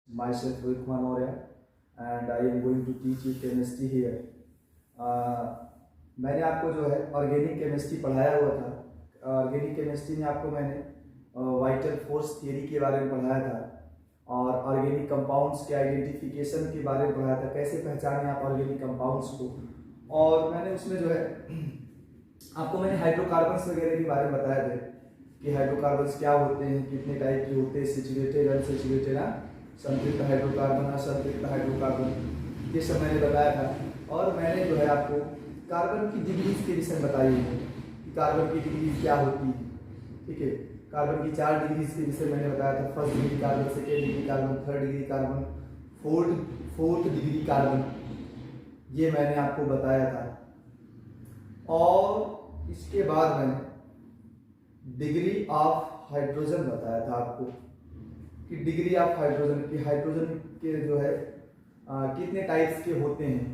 Myself Rohit Kumar Maurya, and I am going to teach you chemistry here. मैंने आपको जो है organic chemistry पढ़ाया हुआ था। ऑर्गेनिक केमिस्ट्री में आपको मैंने वाइटल फोर्स थियरी के बारे में पढ़ाया था और ऑर्गेनिक कंपाउंड्स के आइडेंटिफिकेशन के बारे में पढ़ाया था, कैसे पहचानें आप ऑर्गेनिक कंपाउंड्स को। और मैंने उसमें जो है आपको मैंने हाइड्रोकार्बन्स वगैरह के बारे में बताया था कि हाइड्रोकार्बन्स क्या होते हैं, कितने टाइप के होते हैं, सैचुरेटेड अनसैचुरेटेड, संतृप्त हाइड्रोकार्बन, असंतृप्त हाइड्रोकार्बन, ये सब मैंने बताया था। और मैंने जो है आपको कार्बन की डिग्रीज के विषय में बताई है कि कार्बन की डिग्रीज क्या होती है। ठीक है, कार्बन की 4 डिग्रीज के विषय मैंने बताया था। First degree carbon, second degree carbon, third degree carbon, fourth degree carbon, ये मैंने आपको बताया था। और इसके बाद मैंने डिग्री ऑफ हाइड्रोजन बताया था आपको कि डिग्री ऑफ हाइड्रोजन की हाइड्रोजन के जो है कितने टाइप्स के होते हैं।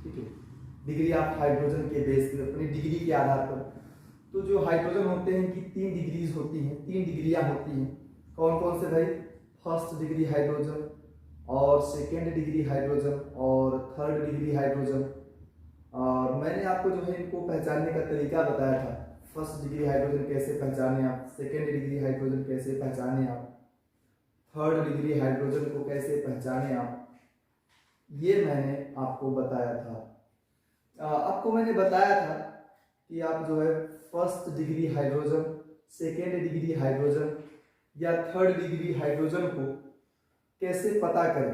ठीक है, डिग्री ऑफ हाइड्रोजन के बेस पे अपनी डिग्री के आधार पर तो जो हाइड्रोजन होते हैं कि 3 डिग्रीज होती हैं, 3 डिग्रियां होती हैं। कौन कौन से भाई? फर्स्ट डिग्री हाइड्रोजन और सेकेंड डिग्री हाइड्रोजन और थर्ड डिग्री हाइड्रोजन। और मैंने आपको जो है इनको पहचानने का तरीका बताया था। फर्स्ट डिग्री हाइड्रोजन कैसे पहचाने आप, सेकेंड डिग्री हाइड्रोजन कैसे पहचाने आप, थर्ड डिग्री हाइड्रोजन को कैसे पहचाने आप, ये मैंने आपको बताया था। आपको मैंने बताया था कि आप जो है first degree hydrogen, second degree hydrogen या थर्ड डिग्री हाइड्रोजन को कैसे पता करें।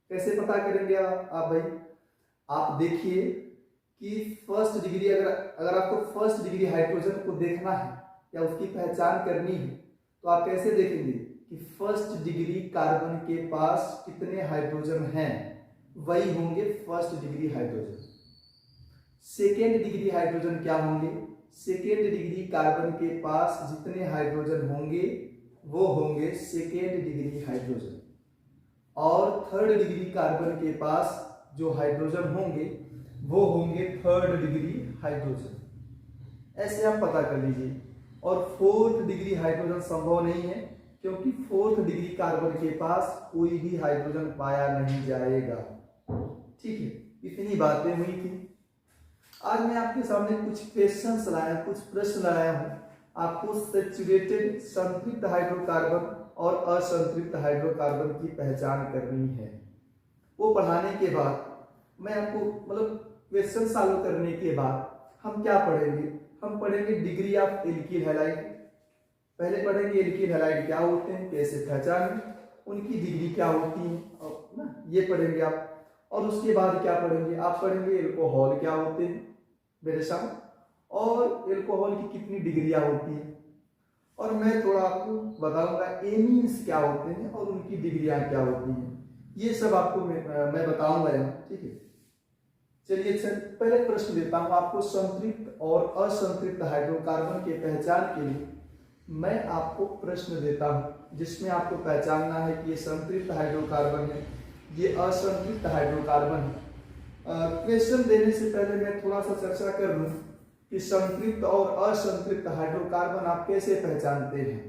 कैसे पता करेंगे आप भाई? आप देखिए कि फर्स्ट डिग्री अगर आपको फर्स्ट डिग्री हाइड्रोजन को देखना है या उसकी पहचान करनी है तो आप कैसे देखेंगे कि फर्स्ट डिग्री कार्बन के पास कितने हाइड्रोजन हैं, वही होंगे first degree hydrogen. Second degree hydrogen क्या होंगे? सेकेंड डिग्री कार्बन के पास जितने हाइड्रोजन होंगे वो होंगे सेकेंड डिग्री हाइड्रोजन। और थर्ड डिग्री कार्बन के पास जो हाइड्रोजन होंगे वो होंगे थर्ड डिग्री हाइड्रोजन। ऐसे आप पता कर लीजिए। और फोर्थ डिग्री हाइड्रोजन संभव नहीं है क्योंकि फोर्थ डिग्री कार्बन के पास कोई भी हाइड्रोजन पाया नहीं जाएगा। ठीक है, इतनी बातें हुई थी। आज मैं आपके सामने कुछ क्वेश्चंस लाया, कुछ प्रश्न लाया हूं। आपको सैचुरेटेड संतृप्त हाइड्रोकार्बन और असंतृप्त हाइड्रोकार्बन की पहचान करनी है। वो पढ़ाने के बाद मैं आपको क्वेश्चन सॉल्व करने के बाद हम क्या पढ़ेंगे? हम पढ़ेंगे डिग्री ऑफ एल्किल हैलाइड। पहले पढ़ेंगे एल्किल हैलाइड क्या होते हैं, कैसे पहचानें, उनकी डिग्री क्या होती है ना, ये पढ़ेंगे आप। और उसके बाद क्या पढ़ेंगे? आप पढ़ेंगे एल्कोहल क्या होते हैं मेरे साथ, और एल्कोहल की कितनी डिग्रियां होती हैं। और मैं थोड़ा आपको बताऊंगा एमीन्स क्या होते हैं और उनकी डिग्रियां क्या होती हैं। ये सब आपको मैं बताऊंगा यहाँ। ठीक है, चलिए पहले प्रश्न देता हूं आपको। संतृप्त और असंतृप्त हाइड्रोकार्बन के पहचान के लिए मैं आपको प्रश्न देता हूं जिसमें आपको पहचानना है कि ये संतृप्त हाइड्रोकार्बन है, ये असंतृप्त हाइड्रोकार्बन है। क्वेश्चन देने से पहले मैं थोड़ा सा चर्चा कर लूं कि संतृप्त और असंतृप्त हाइड्रोकार्बन आप कैसे पहचानते हैं।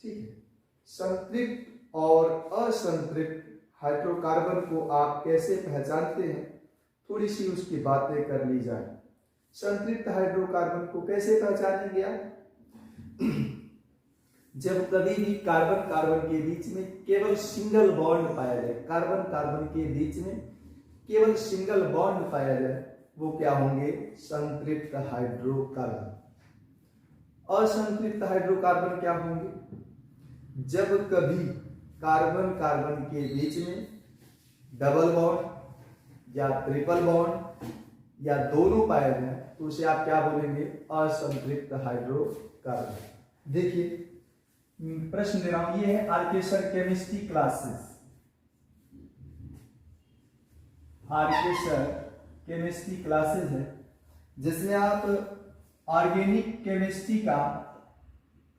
ठीक है, संतृप्त और असंतृप्त हाइड्रोकार्बन को आप कैसे पहचानते हैं, थोड़ी सी उसकी बातें कर ली जाए। संतृप्त हाइड्रोकार्बन को कैसे पहचानेंगे आप? जब कभी भी कार्बन कार्बन के बीच में केवल सिंगल बॉन्ड पाया जाए, कार्बन कार्बन के बीच में केवल सिंगल बॉन्ड पाया जाए, वो क्या होंगे? संतृप्त हाइड्रोकार्बन। असंतृप्त हाइड्रोकार्बन क्या होंगे? जब कभी कार्बन कार्बन के बीच में डबल बॉन्ड या ट्रिपल बॉन्ड या दोनों पाए जाए तो उसे आप क्या बोलेंगे? असंतृप्त हाइड्रोकार्बन। देखिए प्रश्न दे रहा हूं, ये है आर्केसर केमिस्ट्री क्लासेस। आर्केसर केमिस्ट्री क्लासेस है जिसमें आप ऑर्गेनिक केमिस्ट्री का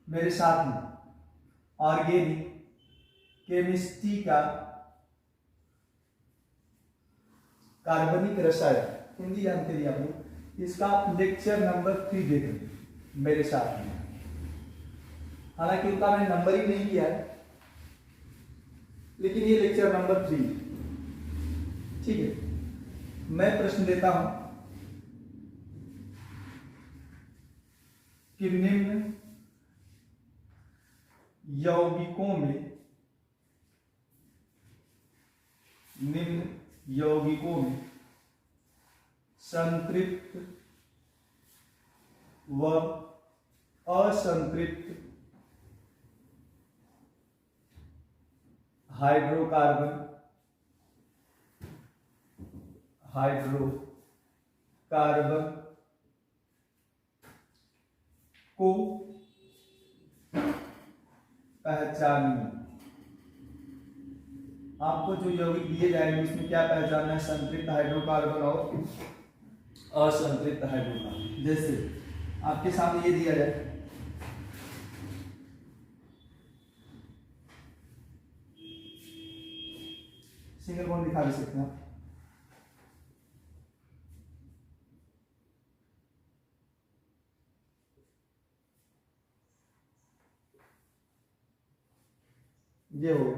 मेरे साथ में ऑर्गेनिक केमिस्ट्री का कार्बनिक रसायन, हिंदी जानते हैं आप लोग, इसका आप लेक्चर नंबर 3 देख रहे मेरे साथ में। हालांकि उनका मैंने नंबर ही नहीं किया है, लेकिन ये लेक्चर नंबर 3, ठीक है। मैं प्रश्न देता हूं कि निम्न यौगिकों में संतृप्त व असंतृप्त हाइड्रोकार्बन को पहचानिए। आपको जो यौगिक दिए जाएंगे उसमें क्या पहचानना है? संतृप्त हाइड्रोकार्बन और असंतृप्त हाइड्रोकार्बन। जैसे आपके सामने ये दिया जाए, सिंगल बॉन्ड दिखा भी सकते हैं आप। ये हो गया,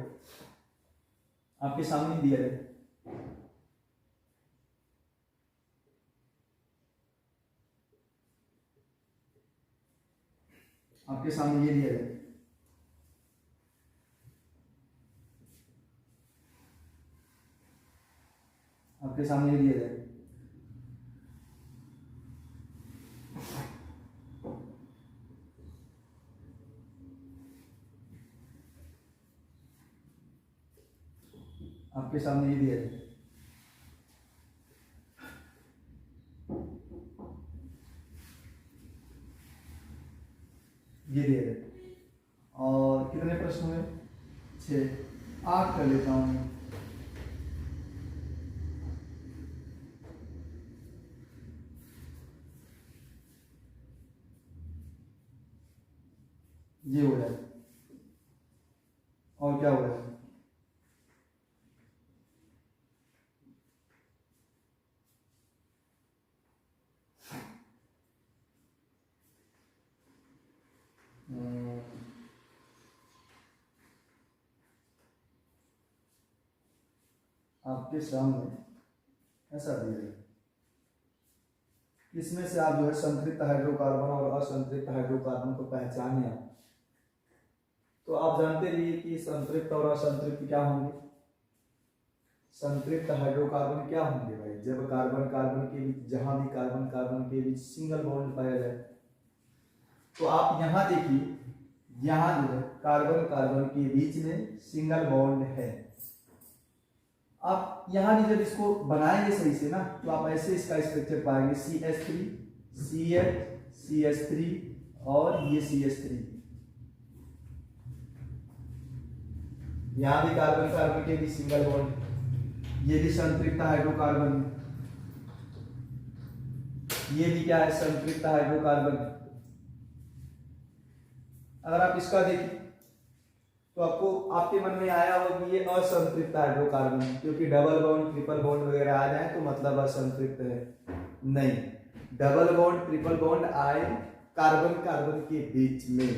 आपके सामने दिया है। आपके सामने ये दिया है। आपके सामने ये दिया है। आपके सामने ये दिया है। ये दिया है। और कितने प्रश्न हुए? 6। 8 कर लेता हूं मैं। ये हो जाए और क्या हो रहा है? आपके सामने ऐसा दिया है, इसमें से आप जो है संतृप्त हाइड्रोकार्बन और असंतृप्त हाइड्रोकार्बन को पहचाने आप। तो आप जानते रहिए कि संतृप्त और असंतृप्त क्या होंगे। संतृप्त हाइड्रोकार्बन क्या होंगे भाई? जब कार्बन कार्बन के बीच, जहां भी कार्बन कार्बन के बीच सिंगल बॉन्ड पाया जाए। तो आप यहां देखिए, यहां जो है कार्बन कार्बन के बीच में सिंगल बॉन्ड है। आप यहां भी जब इसको बनाएंगे सही से ना, तो आप ऐसे इसका स्ट्रक्चर पाएंगे, CH3 CH CH3 और ये CH3। यहां भी कार्बन कार्बन के बीच सिंगल बॉन्ड, ये भी संतृप्त हाइड्रोकार्बन, ये भी क्या है? संतृप्त हाइड्रोकार्बन। अगर आप इसका देखें तो आपको, आपके मन में आया होगा कि ये असंतृप्त हाइड्रोकार्बन है, क्योंकि डबल बॉन्ड ट्रिपल बॉन्ड वगैरह आ जाए तो मतलब असंतृप्त है। नहीं, डबल बॉन्ड ट्रिपल बॉन्ड आए कार्बन कार्बन के बीच में,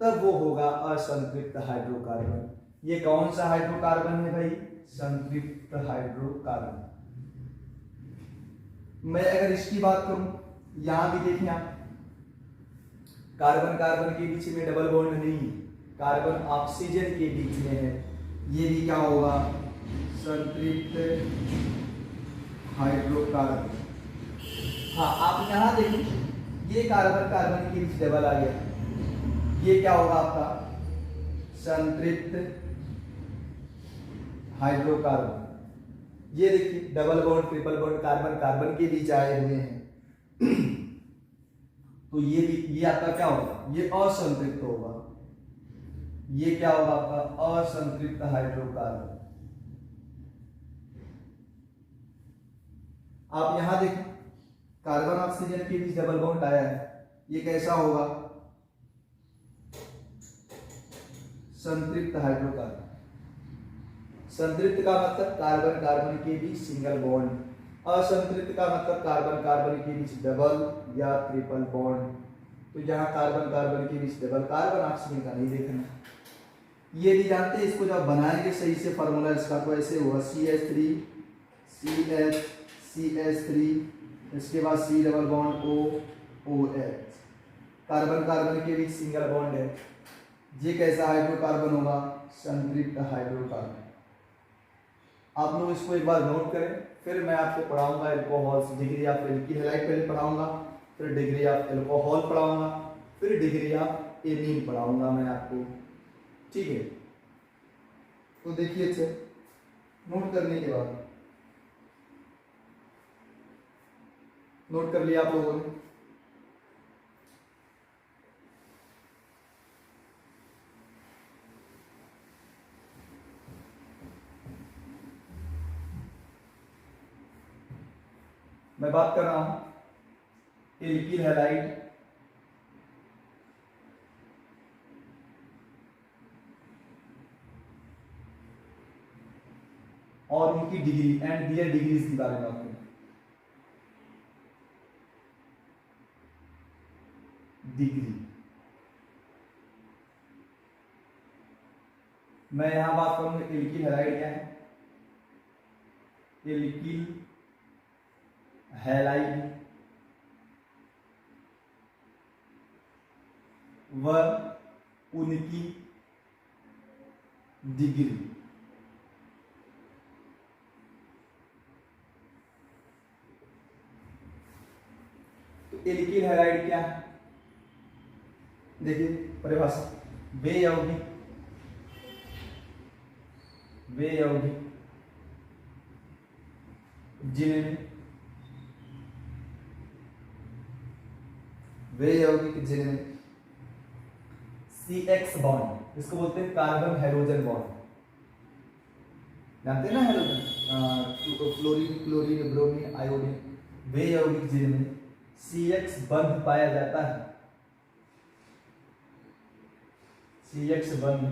तब वो होगा असंतृप्त हाइड्रोकार्बन। ये कौन सा हाइड्रोकार्बन है भाई? संतृप्त हाइड्रोकार्बन। मैं अगर इसकी बात करूं, यहां भी देखिए आप, कार्बन कार्बन के बीच में डबल बॉन्ड नहीं, कार्बन ऑक्सीजन के बीच में है। ये भी क्या होगा? संतृप्त हाइड्रोकार्बन। हाँ, आप यहां देखिए, ये कार्बन कार्बन के बीच डबल आ गया, ये क्या होगा आपका? संतृप्त हाइड्रोकार्बन। ये देखिए double bond triple bond carbon carbon के बीच आए हुए हैं। तो ये भी, ये आपका क्या होगा? ये असंतृप्त होगा। ये क्या होगा आपका? असंतृप्त हाइड्रोकार्बन। आप यहां देखें, कार्बन ऑक्सीजन के बीच डबल बॉन्ड आया है, ये कैसा होगा? संतृप्त हाइड्रोकार्बन। संतृप्त का मतलब कार्बन कार्बन के बीच सिंगल बॉन्ड, असंतृप्त का मतलब कार्बन कार्बन के बीच डबल या ट्रिपल बॉन्ड। तो यहाँ कार्बन कार्बन के बीच डबल, कार्बन ऑक्सीजन का नहीं देखना। ये भी जानते हैं, इसको जब बनाएंगे सही से फार्मूला इसका तो ऐसे हुआ CH3 CH3, इसके बाद C double bond OH, carbon carbon के बीच सिंगल बॉन्ड है। ये कैसा हाइड्रोकार्बन होगा? संतृप्त हाइड्रोकार्बन। आप लोग इसको एक बार नोट करें, फिर मैं आपको पढ़ाऊंगा alcohol, degree of alkyl halide पहले पढ़ाऊंगा, फिर डिग्री ऑफ एल्कोहल पढ़ाऊंगा, फिर डिग्री ऑफ एमीन पढ़ाऊंगा मैं आपको, ठीक है। तो देखिए अच्छा, नोट करने के बाद नोट कर लिया आप लोगों ने? मैं बात कर रहा हूं एल्किल हैलाइड और उनकी डिग्री एंड दियर डिग्रीज के बारे में बात करें। डिग्री मैं यहां बात करूंगा एल्किल हैलाइड क्या है? एल्किल हैलाइड व उनकी डिग्री। तो एल्किल हैलाइड क्या है? देखिए परिभाषा, वे यौगिक जिनमें CX बॉन्ड, इसको बोलते हैं कार्बन हाइड्रोजन बॉन्ड, जानते हैं ना hydrogen, fluorine chlorine bromine iodine, वे यौगिक जिनमें CX बंध पाया जाता है, CX बंध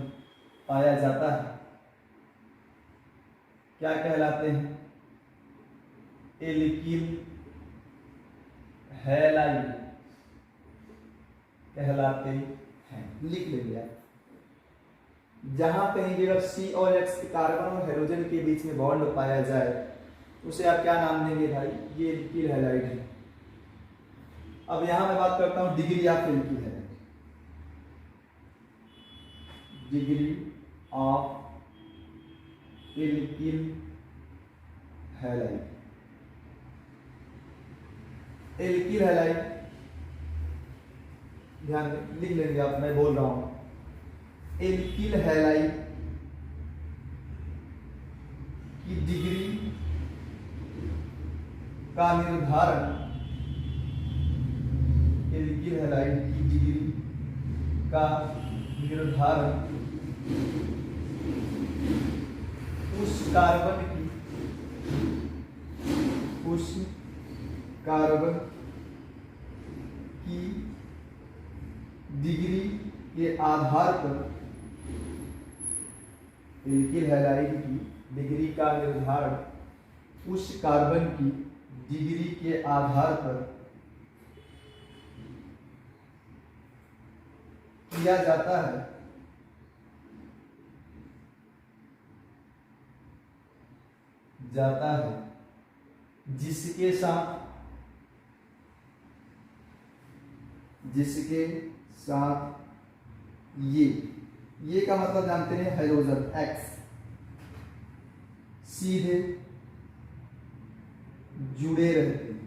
पाया जाता है, क्या कहलाते हैं? एल्किल हैलाइड कहलाते हैं। लिख लेंगे आप। जहां कहीं भी अगर C और X के कार्बन और हाइड्रोजन के बीच में बॉन्ड पाया जाए उसे आप क्या नाम देंगे भाई? ये एल्किल हैलाइड है। अब यहां मैं बात करता हूं degree of alkyl halide. Degree of alkyl halide. Alkyl halide ध्यान लिख लेंगे आप, मैं बोल रहा हूं एल्किल हैलाइड की डिग्री का निर्धारण, एल्किल हैलाइड की डिग्री का निर्धारण उस कार्बन की डिग्री के आधार पर, एल्किल हैलाइड की डिग्री का निर्धारण उस कार्बन की डिग्री के आधार पर किया जाता है, जिसके साथ ये का मतलब जानते हैं हाइड्रोजन X सीधे जुड़े रहते हैं।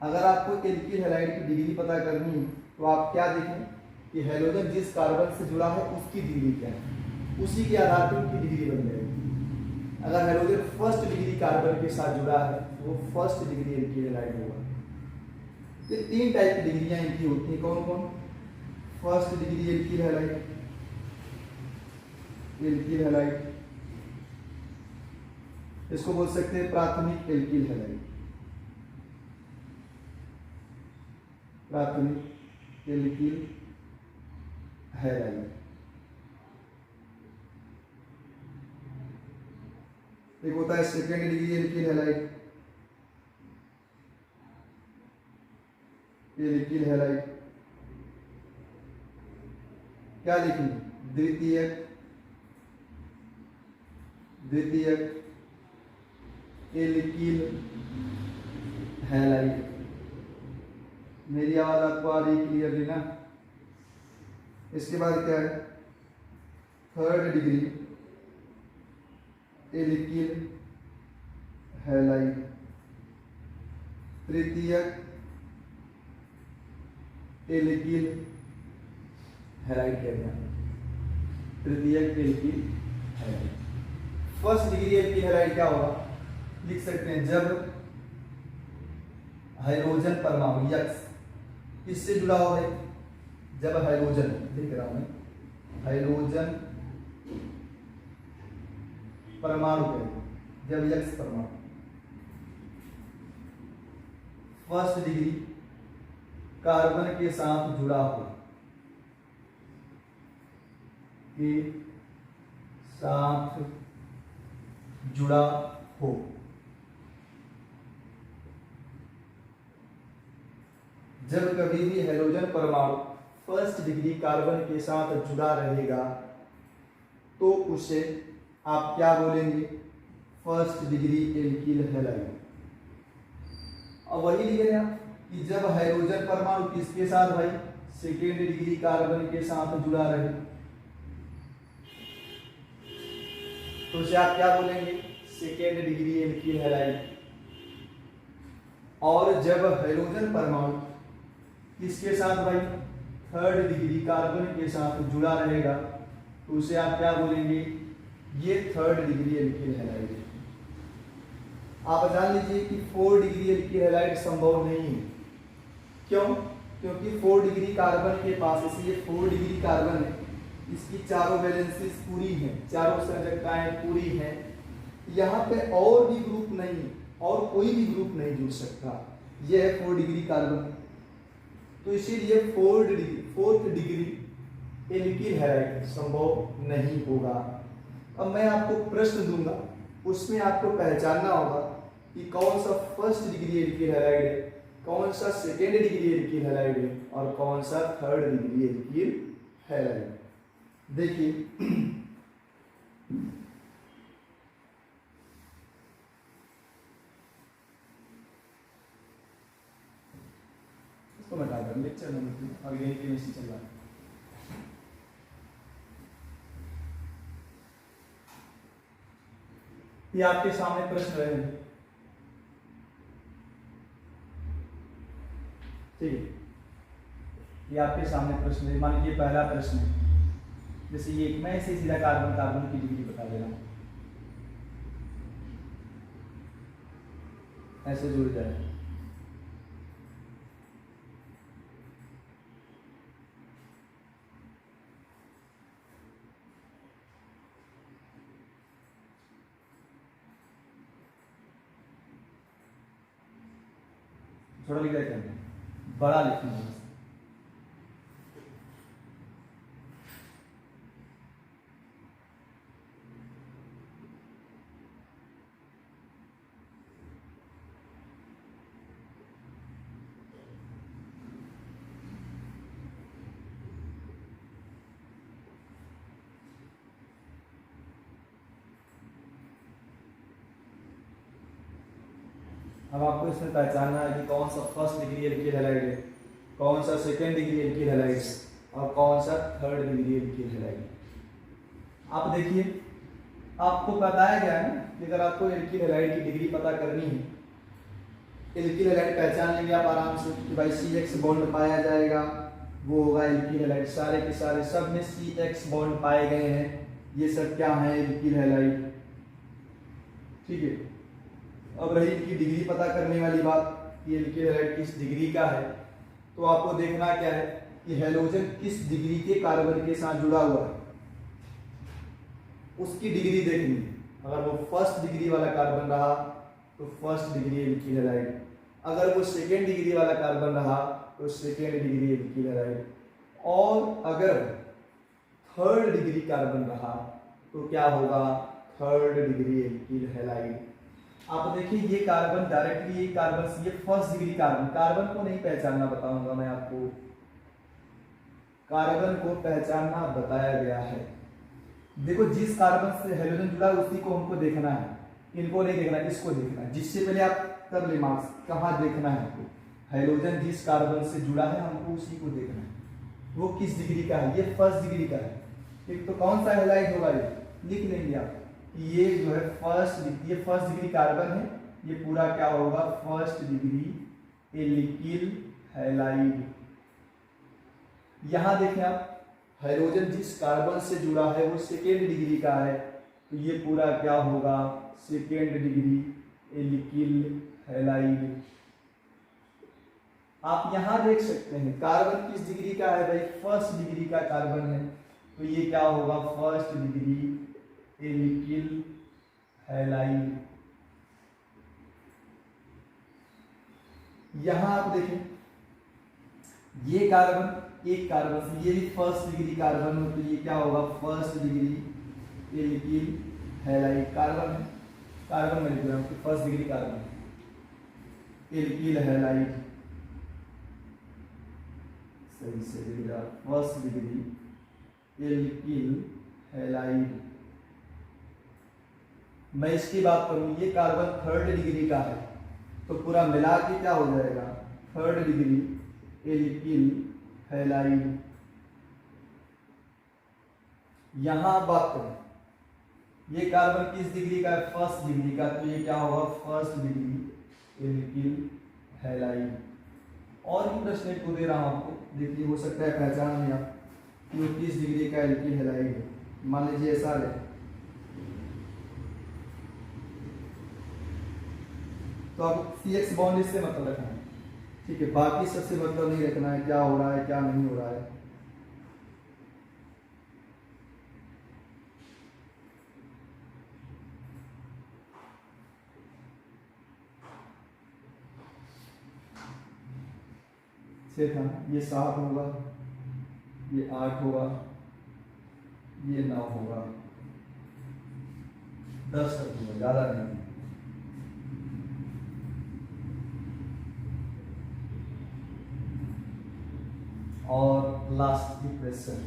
अगर आपको एल्किल हैलाइड की डिग्री पता करनी है तो आप क्या देखें कि हाइड्रोजन जिस कार्बन से जुड़ा है उसकी डिग्री क्या है, उसी के आधार पर उनकी डिग्री बन जाएगी। अगर हाइड्रोजन फर्स्ट डिग्री कार्बन के साथ जुड़ा है तो वो फर्स्ट डिग्री एल्किल हैलाइड होगा। ये 3 टाइप की डिग्रियां इनकी होती हैं। कौन कौन? फर्स्ट डिग्री एल्किल हैलाइड, इसको बोल सकते हैं प्राथमिक एल्किल हैलाइड, प्राथमिक एल्किल हैलाइड। एक होता है सेकेंड डिग्री एल्किल हैलाइड, क्या लिखेंगे, द्वितीयक, द्वितीयक एल्किल हैलाइड। मेरी आवाज आपको आ रही क्लियरली ना। इसके बाद क्या है, थर्ड डिग्री एल्किल हैलाइड, तृतीयक एल्किल हैलाइड कहते हैं, तृतीयक alkyl halide. First degree alkyl halide क्या होगा, लिख सकते हैं जब हाइड्रोजन परमाणु यक्स किससे जुड़ा हुआ है, जब हाइड्रोजन, लिख रहा हूं मैं, हाइड्रोजन परमाणु है, जब यक्स परमाणु फर्स्ट डिग्री कार्बन के साथ जुड़ा हो, के साथ जुड़ा हो, जब कभी भी हाइड्रोजन परमाणु फर्स्ट डिग्री कार्बन के साथ जुड़ा रहेगा तो उसे आप क्या बोलेंगे, फर्स्ट डिग्री एल्किल हैलाइड। अब वही लिखे ना कि जब हाइड्रोजन परमाणु किसके साथ भाई, सेकेंड डिग्री कार्बन के साथ जुड़ा रहे तो उसे आप क्या बोलेंगे, सेकेंड डिग्री एल्किल हैलाइड। और जब हाइड्रोजन परमाणु किसके साथ भाई, थर्ड डिग्री कार्बन के साथ जुड़ा रहेगा तो उसे आप क्या बोलेंगे, ये थर्ड डिग्री एल्किल हैलाइड है। आप जान लीजिए कि 4 डिग्री एल्किल हैलाइड संभव नहीं है। क्यों, क्योंकि 4 डिग्री कार्बन के पास, इसलिए 4 डिग्री कार्बन है, इसकी चारों वैलेंसीज पूरी हैं, चारों संयोजकताएं पूरी हैं, यहाँ पे और भी ग्रुप नहीं, और कोई भी ग्रुप नहीं जुड़ सकता, यह है 4 डिग्री कार्बन। तो इसीलिए फोर्थ डिग्री एल्किल हैलाइड संभव नहीं होगा। अब मैं आपको प्रश्न दूंगा, उसमें आपको पहचानना होगा कि कौन सा फर्स्ट डिग्री एल्किल हैलाइड है, कौन सा सेकेंड डिग्री एल्किल हैलाइड है और कौन सा थर्ड डिग्री एल्किल हैलाइड। देखिए इसको मैं बता दूं, लेक्चर नंबर 2 ऑर्गेनिक केमिस्ट्री चल रहा है। ये आपके सामने प्रश्न रहे, ठीक है, ये आपके सामने प्रश्न है। मान लीजिए पहला प्रश्न है, जैसे ये मैं इसे सीधा कार्बन कार्बन की डिग्री बता दे रहा हूं, ऐसे जुड़ जाए। थोड़ा लिख देते हैं, बड़ा लिखूंगा। अब आपको इसमें पहचानना है कि कौन सा फर्स्ट डिग्री एल्किल हैलाइड है, कौन सा सेकेंड डिग्री एल्किल हैलाइड और कौन सा थर्ड डिग्री एल्किल हैलाइड। आप देखिए, आपको बताया गया है कि अगर आपको एल्किल हैलाइड की डिग्री पता करनी है, एल्किल हैलाइड पहचान लेंगे आप आराम से कि भाई CX बॉन्ड पाया जाएगा, वो होगा एल्किल हैलाइड। सारे के सारे सब में CX बॉन्ड पाए गए हैं, ये सब क्या है, एल्किल हैलाइड, ठीक है। अब रही इनकी डिग्री पता करने वाली बात कि एल्किल हैलाइड किस डिग्री का है, तो आपको देखना क्या है कि हैलोजन किस डिग्री के कार्बन के साथ जुड़ा हुआ है, उसकी डिग्री देखनी है। अगर वो फर्स्ट डिग्री वाला कार्बन रहा तो फर्स्ट डिग्री एल्किल हैलाइड, अगर वो सेकेंड डिग्री वाला कार्बन रहा तो सेकेंड डिग्री एल्किल हैलाइड, और अगर थर्ड डिग्री कार्बन रहा तो क्या होगा, थर्ड डिग्री एल्किल हैलाइड। आप देखिए ये कार्बन डायरेक्टली, ये कार्बन, ये फर्स्ट डिग्री कार्बन, कार्बन को नहीं पहचानना बताऊंगा मैं आपको, कार्बन को पहचानना बताया गया है। देखो जिस कार्बन से हाइड्रोजन जुड़ा है उसी को हमको देखना है, इनको नहीं देखना, इसको देखना है। जिससे पहले आप कर ले मार्क्स, कहाँ देखना है हमको, हाइड्रोजन जिस कार्बन से जुड़ा है हमको उसी को देखना है। वो किस डिग्री का है, ये फर्स्ट डिग्री का है। एक तो कौन सा हैलाइड होगा, ये लिख लेंगे आप कि ये जो है ये फर्स्ट डिग्री कार्बन है, ये पूरा क्या होगा, फर्स्ट डिग्री एल्किल हैलाइड। यहां देखें आप, हाइड्रोजन जिस कार्बन से जुड़ा है वो सेकेंड डिग्री का है, तो ये पूरा क्या होगा, सेकेंड डिग्री एल्किल हैलाइड। आप यहां देख सकते हैं कार्बन किस डिग्री का है भाई, फर्स्ट डिग्री का कार्बन है, तो ये क्या होगा, फर्स्ट डिग्री एल्किल हैलाइड। यहां आप देखें ये कार्बन, एक कार्बन से, ये भी फर्स्ट डिग्री कार्बन हो, तो ये क्या होगा, first degree alkyl halide. Carbon है, कार्बन में लिख रहा हूं, first degree carbon alkyl halide, सही से लिख रहा, फर्स्ट डिग्री एल्किल हैलाइड। मैं इसकी बात करूं, ये कार्बन थर्ड डिग्री का है, तो पूरा मिला के क्या हो जाएगा, थर्ड डिग्री एल्किल हैलाइड। यहां आप बात करें ये कार्बन किस डिग्री का है, फर्स्ट डिग्री का, तो ये क्या होगा, फर्स्ट डिग्री एल्किल हैलाइड। और भी प्रश्न को दे रहा हूं आपको, देखिए हो सकता है पहचान में आप कि किस डिग्री का एल्किल हैलाइड है। मान लीजिए ऐसा है, तो आप CX बॉन्ड इससे मतलब रखना है, ठीक है, बाकी सबसे मतलब नहीं रखना है, क्या हो रहा है क्या नहीं हो रहा है। से था ये 7 होगा, ये 8 होगा, ये 9 होगा, 10 तक होगा, ज्यादा नहीं। और लास्ट इक्वेशन,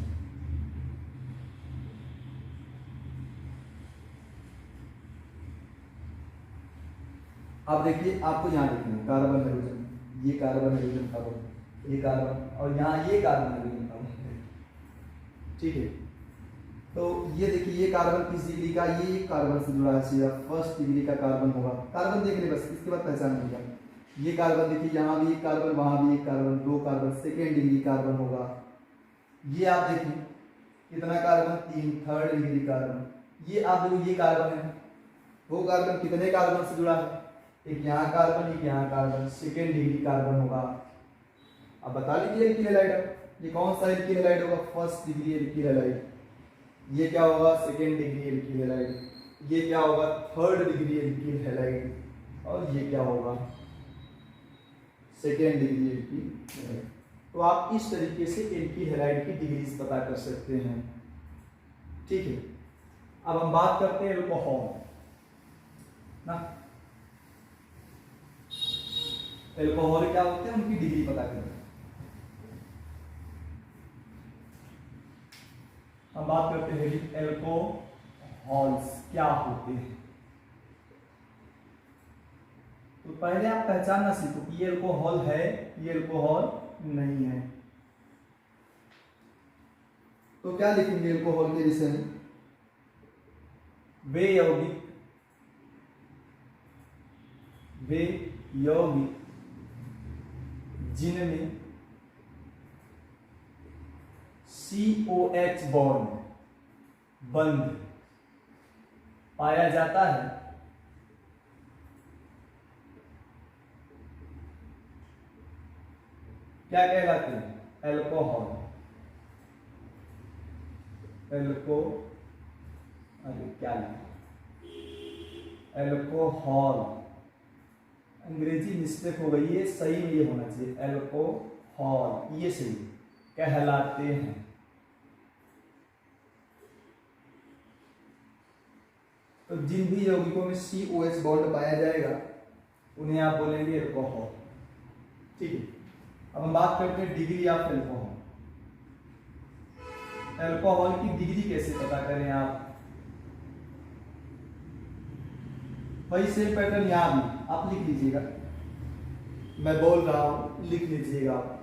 अब देखिए आपको यहाँ देखना है कार्बन हाइड्रोजन, ये कार्बन हाइड्रोजन कार्बन, ये कार्बन, और यहाँ ये कार्बन हाइड्रोजन कार्बन, ठीक है। तो ये देखिए ये कार्बन किस डिग्री का, ये कार्बन से जुड़ा है, सीधा फर्स्ट डिग्री का कार्बन होगा। कार्बन देख ले बस, इसके बाद पहचान मिलेगा। ये कार्बन देखिए, यहाँ भी एक कार्बन, वहां भी एक carbon, 2 carbon, second degree carbon होगा। ये आप देखिए कितना कार्बन, 3, थर्ड डिग्री कार्बन। ये आप देखो ये कार्बन है, वो कार्बन कितने कार्बन से जुड़ा है, एक यहाँ कार्बन, एक यहाँ कार्बन, सेकेंड डिग्री कार्बन होगा। अब बता लीजिए एल्किल हैलाइड, ये कौन सा एल्किल हैलाइड होगा, फर्स्ट डिग्री एल्किल हैलाइड। ये क्या होगा, सेकेंड डिग्री एल्किल हैलाइड। ये क्या होगा, थर्ड डिग्री एल्किल हैलाइड। और ये क्या होगा, सेकेंड डिग्री एल्किल हैलाइड। तो आप इस तरीके से एल्किल हैलाइड की डिग्रीज पता कर सकते हैं, ठीक है। अब हम बात करते हैं एल्कोहल ना, एल्कोहल क्या होते हैं, उनकी डिग्री पता करते हैं। हम बात करते हैं एल्कोहल्स क्या होते हैं। तो पहले आप पहचानना सीखो कि ये एल्कोहल है, ये एल्कोहल नहीं है। तो क्या लिखेंगे एल्कोहल के विषय में, वे यौगिक जिनमें COH बॉन्ड बंद पाया जाता है, क्या कहलाते हैं, एल्कोहल। अरे क्या एल्कोहल, अंग्रेजी मिस्टेक हो गई है, सही में ये होना चाहिए एल्कोहल, ये सही कहलाते हैं। तो जिन भी यौगिकों में COH बॉन्ड पाया जाएगा उन्हें आप बोलेंगे एल्कोहल, ठीक है। अब हम बात करते हैं डिग्री ऑफ एल्कोहल। अल्कोहल की डिग्री कैसे पता करें आप? वही सेम पैटर्न यहाँ भी आप लिख लीजिएगा, मैं बोल रहा हूं लिख लीजिएगा आप।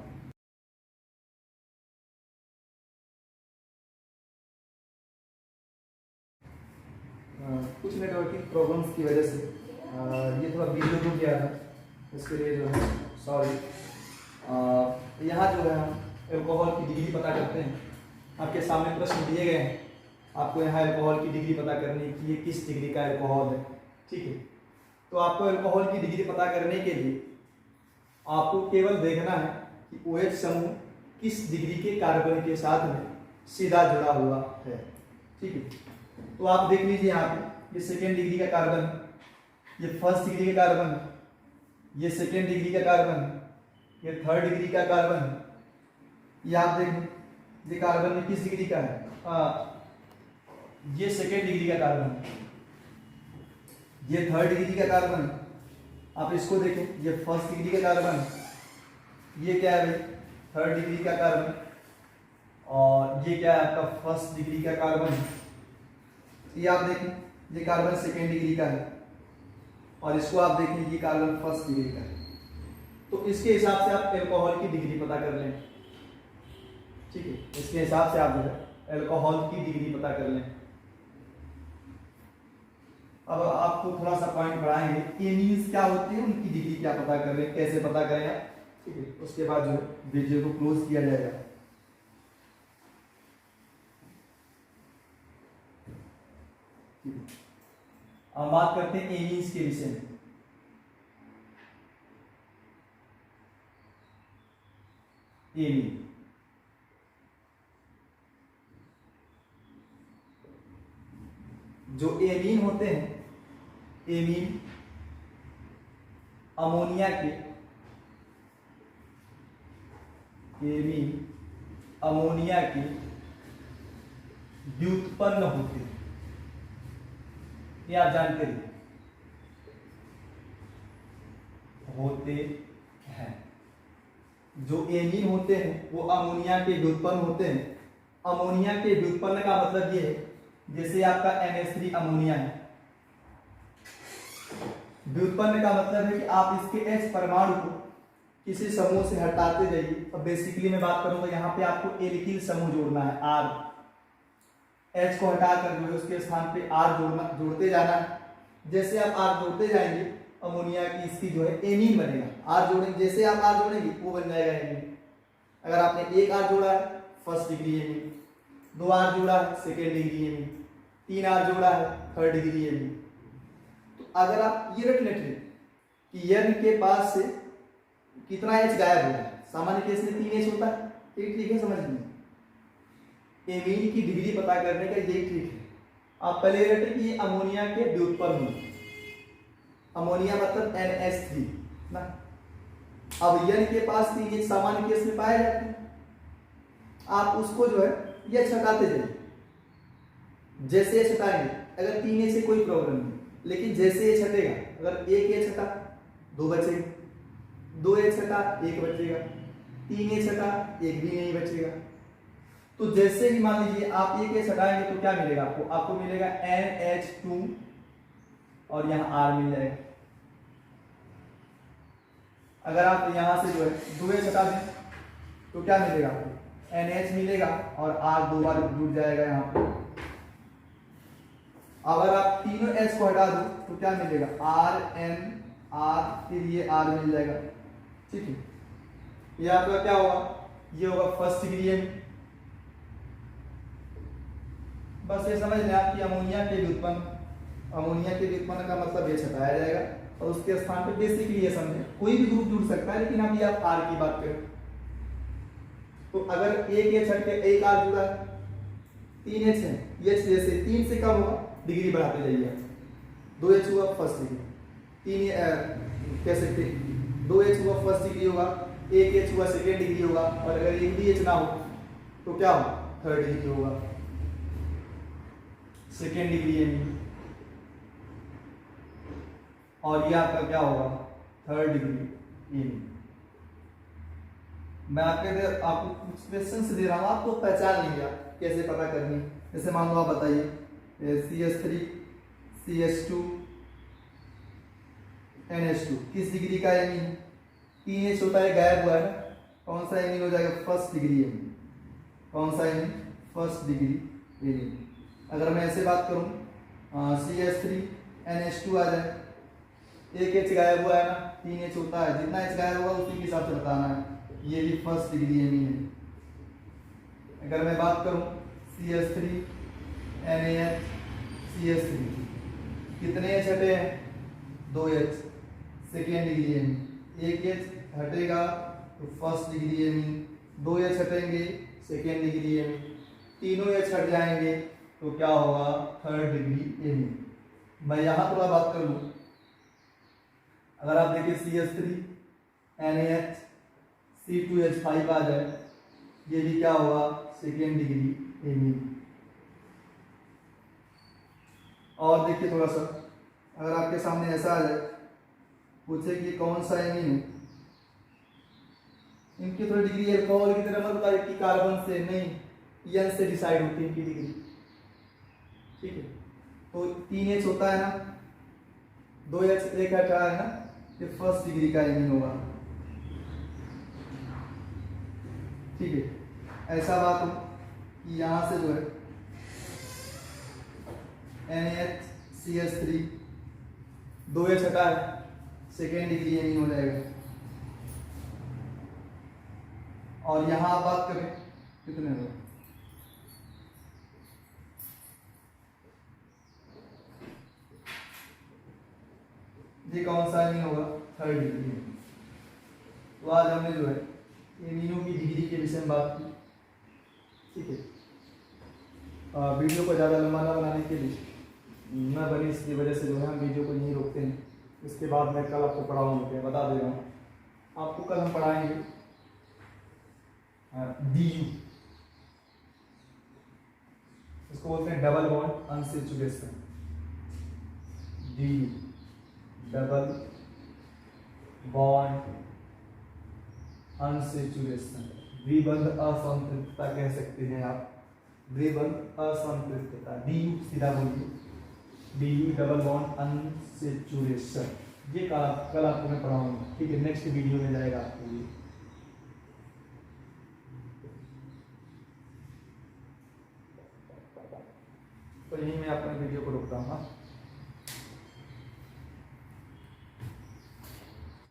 कुछ नेटवर्किंग प्रॉब्लम्स की वजह से ये थोड़ा वीडियो रुक गया था, इसके लिए जो है सॉरी। यहाँ जो है हम अल्कोहल की डिग्री पता करते हैं। आपके सामने प्रश्न दिए गए हैं, आपको यहाँ अल्कोहल की डिग्री पता करनी कि ये किस डिग्री का अल्कोहल है, ठीक है। तो आपको अल्कोहल की डिग्री पता करने के लिए आपको केवल देखना है कि OH समूह किस डिग्री के कार्बन के साथ में सीधा जुड़ा हुआ है, ठीक है। तो आप देख लीजिए यहाँ पे, ये सेकेंड डिग्री का कार्बन है, ये फर्स्ट डिग्री का कार्बन है, ये सेकेंड डिग्री का कार्बन है, ये थर्ड डिग्री का कार्बन है। ये आप देखें, ये कार्बन में किस डिग्री का है? ये सेकेंड डिग्री का कार्बन है, ये थर्ड डिग्री का कार्बन है। आप इसको देखें, ये फर्स्ट डिग्री का कार्बन है, ये क्या है भाई? थर्ड डिग्री का कार्बन, और ये क्या है आपका? फर्स्ट डिग्री का कार्बन है। ये आप देखें, ये कार्बन सेकेंड डिग्री का है, और इसको आप देखें, ये कार्बन फर्स्ट डिग्री का है। तो इसके हिसाब से आप अल्कोहल की डिग्री पता कर लें, ठीक है। इसके हिसाब से आप जो है अल्कोहल की डिग्री पता कर लें। अब आपको थोड़ा सा पॉइंट बढ़ाएंगे, एमीन्स क्या होते हैं, उनकी डिग्री क्या पता कर रहे हैं, कैसे पता करें आप, ठीक है। उसके बाद जो है वीडियो को क्लोज किया जाएगा। अब बात करते हैं एमीन्स के विषय में। एमीन जो एमीन होते हैं, एमीन अमोनिया के, एमीन अमोनिया के व्युत्पन्न होते हैं, ये आप जानते होते हैं। जो एमीन होते हैं वो अमोनिया के व्युत्पन्न होते हैं। अमोनिया के व्युत्पन्न का मतलब ये है, जैसे आपका NH3 अमोनिया है, व्युत्पन्न का मतलब है कि आप इसके H परमाणु को किसी समूह से हटाते जाइए। अब बेसिकली मैं बात करूं तो यहाँ पे आपको एल्किल समूह जोड़ना है, R, H को हटाकर जो है उसके स्थान पे R जोड़ते जाना है। जैसे आप R जोड़ते जाएंगे, अमोनिया की इसकी जो है एमीन बनेगा। R जोड़ेंगे, जैसे आप R जोड़ेंगे वो बन जाएगा एमीन। अगर आपने एक R जोड़ा है, फर्स्ट डिग्री एमीन, 2 R जोड़ा है, सेकेंड डिग्री एमीन, 3 R जोड़ा है, थर्ड डिग्री एमीन। तो अगर आप ये रट लेते कि N के पास से कितना H गायब हो रहा है, सामान्य केस में 3 H होता है, ठीक है, समझ लीजिए। एमीन की डिग्री पता करने का यही ट्रिक है। आप पहले रटे कि ये अमोनिया के व्युत्पन्न, अमोनिया मतलब NH3 ना। अब N के पास 3 H सामान्य केस में पाए जाते हैं, आप उसको जो है ये हटाते जाइए। जैसे H हटाएंगे, अगर 3 H से कोई प्रॉब्लम नहीं, लेकिन जैसे H हटेगा, अगर एक H हटा 2 बचेगा, 2 H हटा 1 बचेगा, 3 H हटा 1 भी नहीं बचेगा। तो जैसे ही मान लीजिए आप एक H हटाएंगे तो क्या मिलेगा आपको? आपको मिलेगा NH2 और यहाँ R मिल जाएगा। अगर आप यहां से जो है 2 H हटा दें तो क्या मिलेगा आपको? NH मिलेगा और R 2 बार जुड़ जाएगा यहाँ पे। अगर आप तीनों H को हटा दो तो क्या मिलेगा? RN, R, फिर ये R मिल जाएगा, ठीक है। ये आपका क्या होगा? ये होगा फर्स्ट डिग्री एमीन। बस ये समझ लें आप कि अमोनिया के व्युत्पन्न, अमोनिया के व्युत्पन्न का मतलब H हटाया जाएगा और उसके स्थान पे बेसिकली ये समझे कोई भी ग्रुप जुड़ सकता है, लेकिन अभी आप R की बात करें तो अगर एक H हट के एक R जुड़ा है, 3 H है, H जैसे 3 से कम होगा डिग्री बढ़ाते जाइए। 2 H हुआ फर्स्ट डिग्री, 3 कह सकते 2 H हुआ फर्स्ट डिग्री होगा, 1 H हुआ सेकेंड डिग्री होगा, और अगर एक भी H ना हो तो क्या होगा? थर्ड डिग्री होगा, सेकेंड डिग्री एमीन। और ये आपका क्या होगा? Third degree amine. मैं आपको कुछ क्वेश्चन दे रहा हूं, आपको पहचान लेंगे आप। कैसे पता करनी। जैसे मान लो आप बताइए CH3 CH2 NH2 किस डिग्री का एमीन है? 3H होता है, गायब हुआ है ना, कौन सा एमीन हो जाएगा? First degree amine. कौन सा एमीन? First degree amine. अगर मैं ऐसे बात करूं CH3 NH2 आ जाए, एक H गायब हुआ है ना, 3H होता है, जितना H गायब होगा उसी के हिसाब से बताना है, ये भी फर्स्ट डिग्री एमीन है। अगर मैं बात करूं CH3 NaH CH3 कितने H हटे हैं? 2H, second degree amine. एक H हटेगा तो फर्स्ट डिग्री एमीन, 2H हटेंगे सेकेंड डिग्री एमीन, तीनों H हट जाएंगे तो क्या होगा? Third degree amine. मैं यहाँ थोड़ा बात कर लूँ, अगर आप देखिए CH3 NaH C2H5 आ जाए, ये भी क्या होगा? Second degree amine. और देखिए थोड़ा सा, अगर आपके सामने ऐसा आ जाए, पूछे कि कौन सा एमीन है, इनकी थोड़ी डिग्री अल्कोहल की तरह मत बताइए कि कार्बन से, नहीं, एन से डिसाइड होती है इनकी डिग्री, ठीक है। तो 3H होता है ना, 2H एक हटा है ना, ये फर्स्ट डिग्री का एमीन होगा, ठीक है। ऐसा बात हो कि यहाँ से जो है NaH CH3 2H हटा है, सेकेंड डिग्री एमीन हो जाएगा। और यहाँ आप बात करें कितने हो, ये कौन सा एमीन होगा? Third degree. तो आज हमने जो है एमीनों की डिग्री के विषय में बात की, ठीक है। वीडियो को ज़्यादा लंबा ना बनाने के लिए न बनी, इसकी वजह से जो है हम वीडियो को यहीं रोकते हैं। इसके बाद मैं कल आपको पढ़ाऊंगा, बता दे रहा हूँ आपको, कल हम पढ़ाएंगे DU, इसको बोलते हैं double bond unsaturation. DU double bond unsaturation, द्विबंध असंतृप्तता कह सकते हैं आप, द्विबंध असंतृप्तता, DU सीधा बोलिए, DU डबल बॉन्ड अनसैचुरेशन। ये कल आपको मैं पढ़ाऊंगा, ठीक है, नेक्स्ट वीडियो में जाएगा आपको ये। तो यहीं मैं अपने वीडियो को रोकता हूँ।